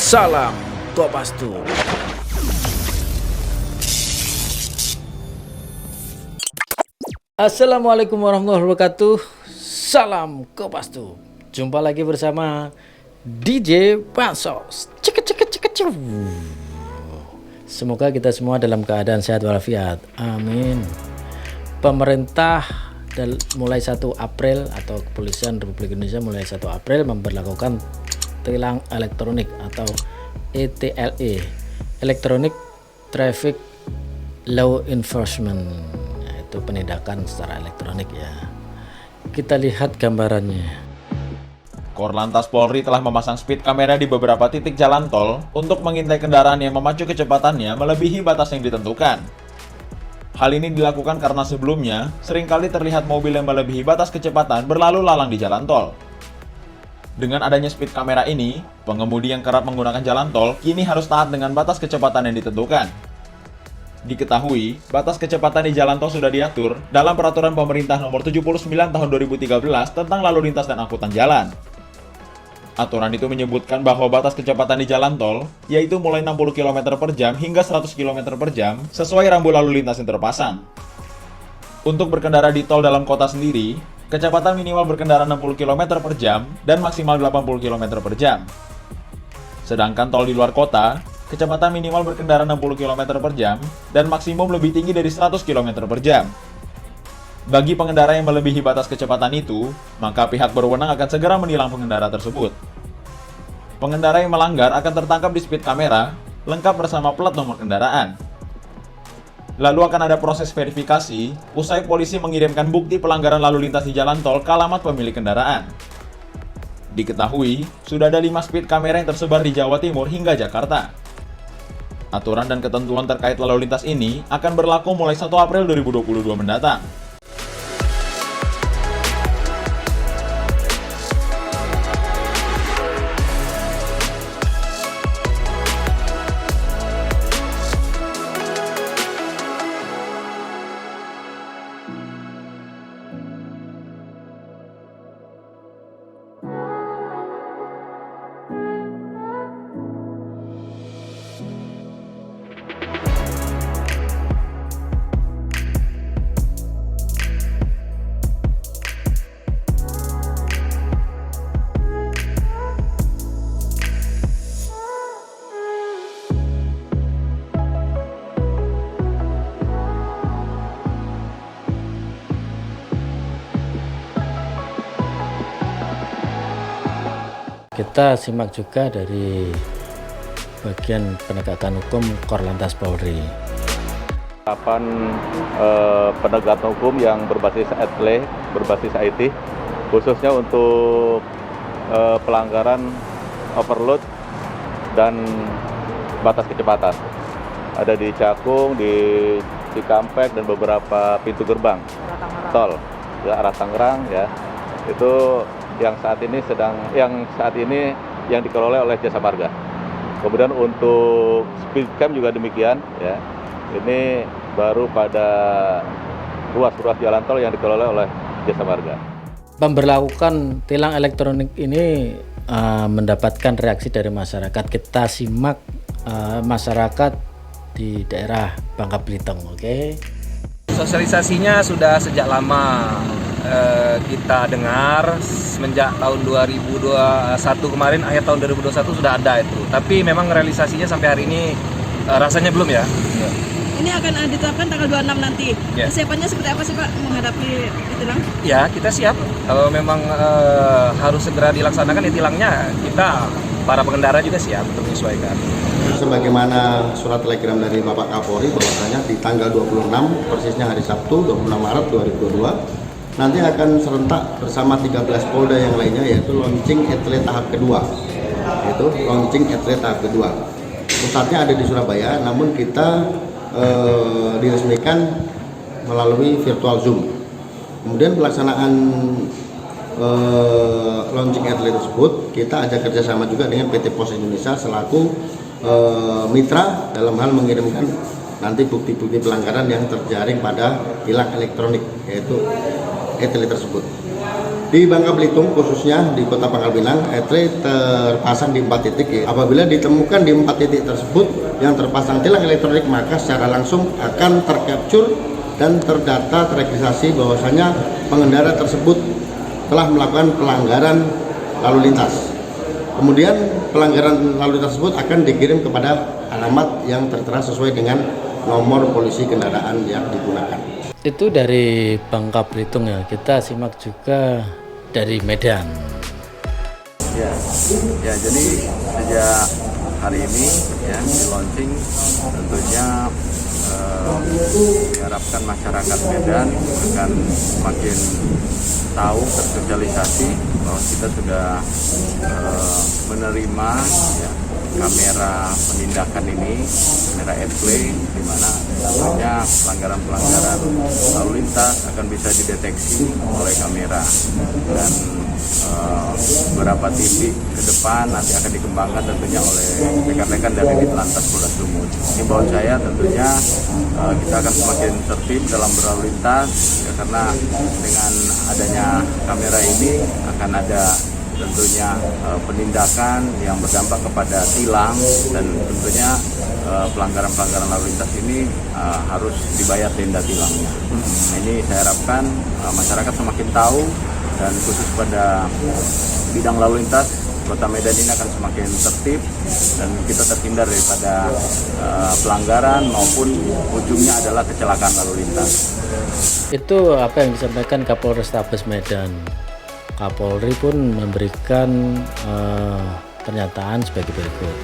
Salam Kopastus. Assalamualaikum warahmatullahi wabarakatuh. Salam Kopastus. Jumpa lagi bersama DJ Pansos. Semoga kita semua dalam keadaan sehat walafiat. Amin. Pemerintah mulai 1 April atau Kepolisian Republik Indonesia mulai 1 April memberlakukan tilang elektronik atau ETLE, Electronic Traffic Law Enforcement, yaitu penindakan secara elektronik ya. Kita lihat gambarannya. Korlantas Polri telah memasang speed kamera di beberapa titik jalan tol untuk mengintai kendaraan yang memacu kecepatannya melebihi batas yang ditentukan. Hal ini dilakukan karena sebelumnya seringkali terlihat mobil yang melebihi batas kecepatan berlalu lalang di jalan tol. Dengan adanya speed kamera ini, pengemudi yang kerap menggunakan jalan tol kini harus taat dengan batas kecepatan yang ditentukan. Diketahui, batas kecepatan di jalan tol sudah diatur dalam Peraturan Pemerintah Nomor 79 Tahun 2013 tentang Lalu Lintas dan Angkutan Jalan. Aturan itu menyebutkan bahwa batas kecepatan di jalan tol yaitu mulai 60 km per jam hingga 100 km per jam sesuai rambu lalu lintas yang terpasang. Untuk berkendara di tol dalam kota sendiri, kecepatan minimal berkendara 60 km per jam dan maksimal 80 km per jam. Sedangkan tol di luar kota, kecepatan minimal berkendara 60 km per jam dan maksimum lebih tinggi dari 100 km per jam. Bagi pengendara yang melebihi batas kecepatan itu, maka pihak berwenang akan segera menilang pengendara tersebut. Pengendara yang melanggar akan tertangkap di speed kamera, lengkap bersama plat nomor kendaraan. Lalu akan ada proses verifikasi, usai polisi mengirimkan bukti pelanggaran lalu lintas di jalan tol ke alamat pemilik kendaraan. Diketahui, sudah ada 5 speed kamera yang tersebar di Jawa Timur hingga Jakarta. Aturan dan ketentuan terkait lalu lintas ini akan berlaku mulai 1 April 2022 mendatang. Kita simak juga dari bagian penegakan hukum Korlantas Polri. Penegakan hukum yang berbasis ETLE, berbasis IT, khususnya untuk pelanggaran overload dan batas kecepatan. Ada di Cakung, di Cikampek, dan beberapa pintu gerbang tol ke arah Tangerang ya. Itu yang saat ini yang dikelola oleh Jasa Marga. Kemudian untuk speed cam juga demikian ya. Ini baru pada ruas-ruas jalan tol yang dikelola oleh Jasa Marga. Pemberlakukan tilang elektronik ini mendapatkan reaksi dari masyarakat. Kita simak masyarakat di daerah Bangka Belitung, oke? Sosialisasinya sudah sejak lama kita dengar, semenjak tahun 2021 kemarin, akhir tahun 2021 sudah ada itu. Tapi memang realisasinya sampai hari ini rasanya belum ya. Ini akan diterapkan tanggal 26 nanti. Ya. Kesiapannya seperti apa sih Pak menghadapi tilang? Ya, kita siap. Kalau memang harus segera dilaksanakan ya tilangnya, kita para pengendara juga siap untuk menyesuaikan. Sebagaimana surat telegram dari Bapak Kapolri bahwasanya di tanggal 26, persisnya hari Sabtu 26 Maret 2022, nanti akan serentak bersama 13 Polda yang lainnya, yaitu launching ETLE tahap kedua. Pusatnya ada di Surabaya, namun kita diresmikan melalui virtual Zoom. Kemudian pelaksanaan launching ETLE tersebut, kita ajak kerjasama juga dengan PT Pos Indonesia selaku mitra dalam hal mengirimkan nanti bukti-bukti pelanggaran yang terjaring pada tilang elektronik, yaitu ETLE tersebut. Di Bangka Belitung khususnya di Kota Pangkal Pinang, etle terpasang di 4 titik. Ya. Apabila ditemukan di 4 titik tersebut yang terpasang tilang elektronik, maka secara langsung akan tercapture dan terdata teregistrasi bahwasanya pengendara tersebut telah melakukan pelanggaran lalu lintas. Kemudian pelanggaran lalu lintas tersebut akan dikirim kepada alamat yang tertera sesuai dengan nomor polisi kendaraan yang digunakan. Itu dari Bangka Belitung ya. Kita simak juga dari Medan. Ya, jadi sejak hari ini ya di launching tentunya diharapkan masyarakat Medan akan semakin tahu, tersosialisasi bahwa kita sudah menerima ya, kamera penindakan ini, kamera AirPlay, di mana tentunya pelanggaran-pelanggaran lalu lintas akan bisa dideteksi oleh kamera, dan beberapa titik ke depan nanti akan dikembangkan tentunya oleh rekan-rekan dari Ditlantas Polda Sumut. Himbauan saya tentunya kita akan semakin tertib dalam berlalu lintas ya, karena dengan adanya kamera ini akan ada tentunya penindakan yang berdampak kepada tilang, dan tentunya pelanggaran-pelanggaran lalu lintas ini harus dibayar denda tilangnya. Nah, ini saya harapkan masyarakat semakin tahu, dan khusus pada bidang lalu lintas Kota Medan ini akan semakin tertib dan kita terhindar daripada pelanggaran maupun ujungnya adalah kecelakaan lalu lintas. Itu apa yang disampaikan Kapolrestabes Medan. Kapolri pun memberikan pernyataan sebagai berikut.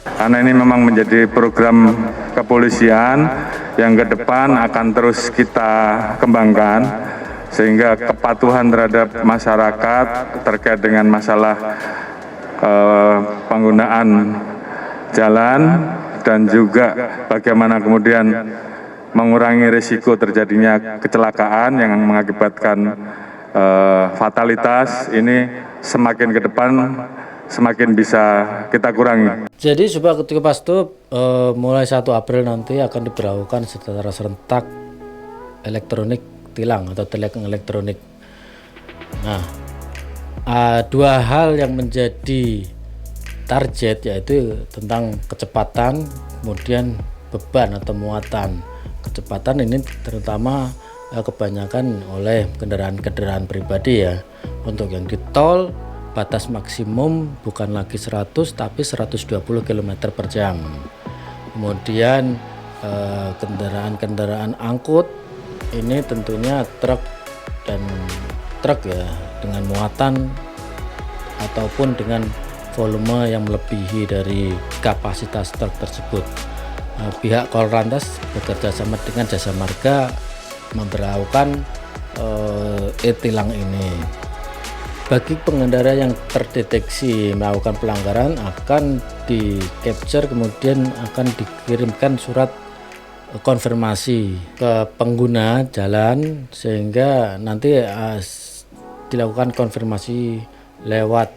Karena ini memang menjadi program kepolisian yang ke depan akan terus kita kembangkan, sehingga kepatuhan terhadap masyarakat terkait dengan masalah penggunaan jalan dan juga bagaimana kemudian mengurangi risiko terjadinya kecelakaan yang mengakibatkan fatalitas ini semakin ke depan semakin bisa kita kurangi. Jadi Sobat Kompas mulai 1 April nanti akan diberlakukan secara serentak elektronik tilang atau tilang elektronik. Nah, 2 hal yang menjadi target yaitu tentang kecepatan, kemudian beban atau muatan. Kecepatan ini terutama kebanyakan oleh kendaraan pribadi ya. Untuk yang di tol batas maksimum bukan lagi 100 tapi 120 km per jam. Kemudian kendaraan angkut ini tentunya truk ya, dengan muatan ataupun dengan volume yang melebihi dari kapasitas truk tersebut. Pihak Korlantas bekerja sama dengan Jasa Marga memberlakukan e-tilang ini. Bagi pengendara yang terdeteksi melakukan pelanggaran akan di capture, kemudian akan dikirimkan surat konfirmasi ke pengguna jalan, sehingga nanti dilakukan konfirmasi lewat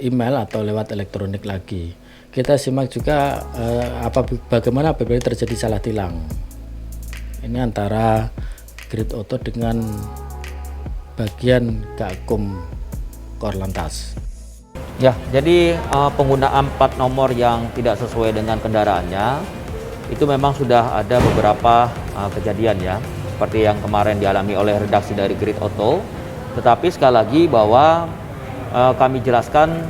email atau lewat elektronik lagi. Kita simak juga bagaimana apabila terjadi salah tilang. Ini antara Grid Auto dengan bagian Gakum Korlantas. Ya, jadi penggunaan plat nomor yang tidak sesuai dengan kendaraannya itu memang sudah ada beberapa kejadian ya, seperti yang kemarin dialami oleh redaksi dari Grid Auto. Tetapi sekali lagi bahwa kami jelaskan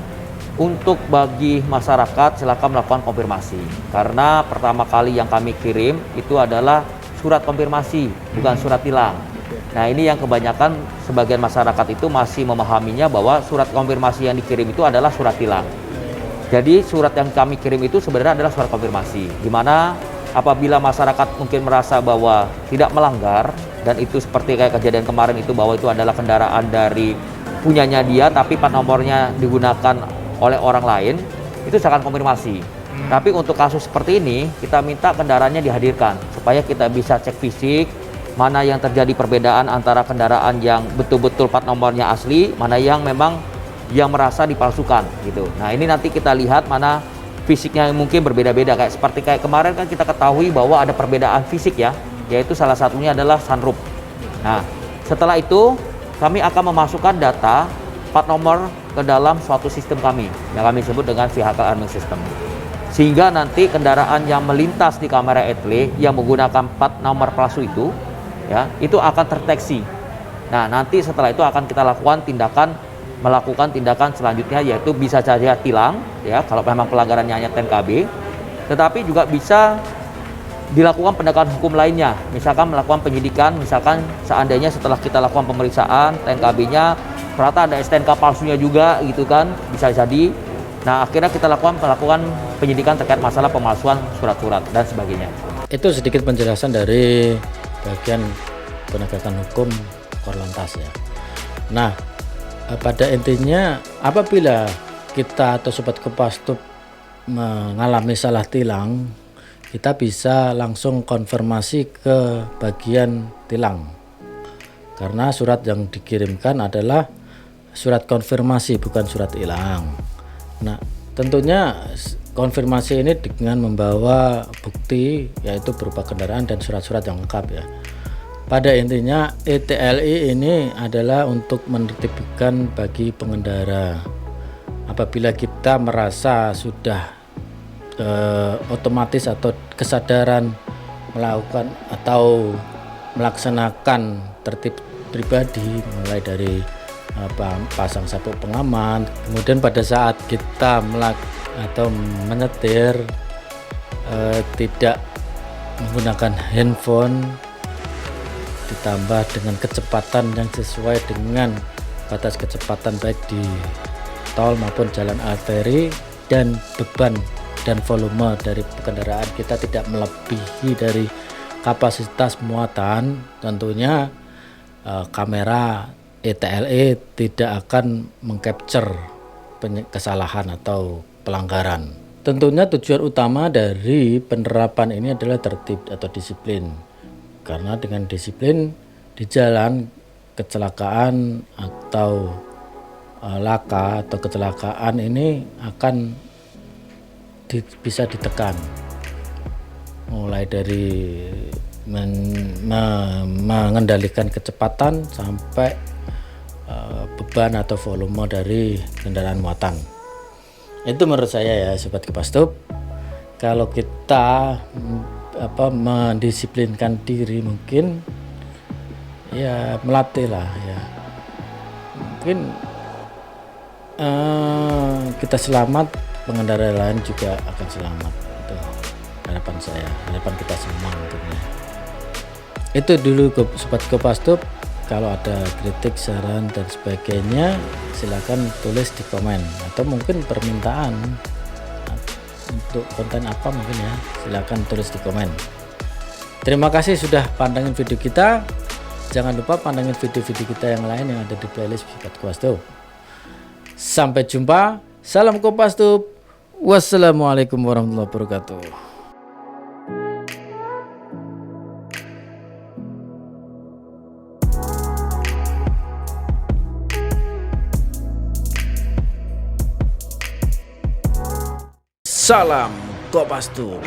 untuk bagi masyarakat silakan melakukan konfirmasi, karena pertama kali yang kami kirim itu adalah surat konfirmasi, bukan surat tilang. Nah, ini yang kebanyakan sebagian masyarakat itu masih memahaminya bahwa surat konfirmasi yang dikirim itu adalah surat tilang. Jadi surat yang kami kirim itu sebenarnya adalah surat konfirmasi, di mana apabila masyarakat mungkin merasa bahwa tidak melanggar, dan itu seperti kayak kejadian kemarin itu bahwa itu adalah kendaraan dari punyanya dia tapi plat nomornya digunakan oleh orang lain, itu saya akan konfirmasi. Tapi untuk kasus seperti ini kita minta kendaraannya dihadirkan supaya kita bisa cek fisik mana yang terjadi perbedaan antara kendaraan yang betul-betul plat nomornya asli, mana yang memang yang merasa dipalsukan gitu. Nah, ini nanti kita lihat mana fisiknya mungkin berbeda-beda, kayak kemarin kan kita ketahui bahwa ada perbedaan fisik ya, yaitu salah satunya adalah sunroof. Nah, setelah itu kami akan memasukkan data plat nomor ke dalam suatu sistem kami yang kami sebut dengan vehicle arming system. Sehingga nanti kendaraan yang melintas di kamera etle yang menggunakan plat nomor palsu itu, ya, itu akan terdeteksi. Nah, nanti setelah itu akan kita melakukan tindakan selanjutnya, yaitu bisa saja tilang, ya, kalau memang pelanggarannya hanya TNKB, tetapi juga bisa dilakukan penegakan hukum lainnya, misalkan melakukan penyidikan, misalkan seandainya setelah kita lakukan pemeriksaan TNKB-nya ternyata ada STNK palsunya juga gitu kan, bisa jadi. Nah, akhirnya kita melakukan penyidikan terkait masalah pemalsuan surat-surat dan sebagainya. Itu sedikit penjelasan dari bagian penegakan hukum Korlantas ya. Nah, pada intinya apabila kita atau Sobat Kopassus mengalami salah tilang, kita bisa langsung konfirmasi ke bagian tilang. Karena surat yang dikirimkan adalah surat konfirmasi, bukan surat hilang. Nah, tentunya konfirmasi ini dengan membawa bukti, yaitu berupa kendaraan dan surat-surat yang lengkap ya. Pada intinya ETLI ini adalah untuk menertibkan bagi pengendara. Apabila kita merasa sudah otomatis atau kesadaran melakukan atau melaksanakan tertib pribadi, mulai dari pasang sabuk pengaman, kemudian pada saat kita menyetir tidak menggunakan handphone, ditambah dengan kecepatan yang sesuai dengan batas kecepatan baik di tol maupun jalan arteri, dan beban dan volume dari kendaraan kita tidak melebihi dari kapasitas muatan, tentunya kamera ETLE tidak akan mengcapture kesalahan atau pelanggaran. Tentunya tujuan utama dari penerapan ini adalah tertib atau disiplin. Karena dengan disiplin di jalan, kecelakaan atau laka atau kecelakaan ini akan bisa ditekan. Mulai dari mengendalikan kecepatan sampai beban atau volume dari kendaraan muatan. Itu menurut saya ya Sobat Kopassus. Kalau kita mendisiplinkan diri, mungkin ya melatih lah ya, mungkin kita selamat, pengendara lain juga akan selamat. Itu harapan saya, harapan kita semua tentunya. Itu dulu Sobat Kopassus. Kalau ada kritik, saran dan sebagainya, silakan tulis di komen, atau mungkin permintaan untuk konten apa mungkin ya, silakan tulis di komen. Terima kasih sudah pandangin video kita. Jangan lupa pandangin video-video kita yang lain yang ada di playlist Sobat Kopassus. Sampai jumpa, salam Kopassus. Wassalamualaikum warahmatullahi wabarakatuh. Salam Kopassus.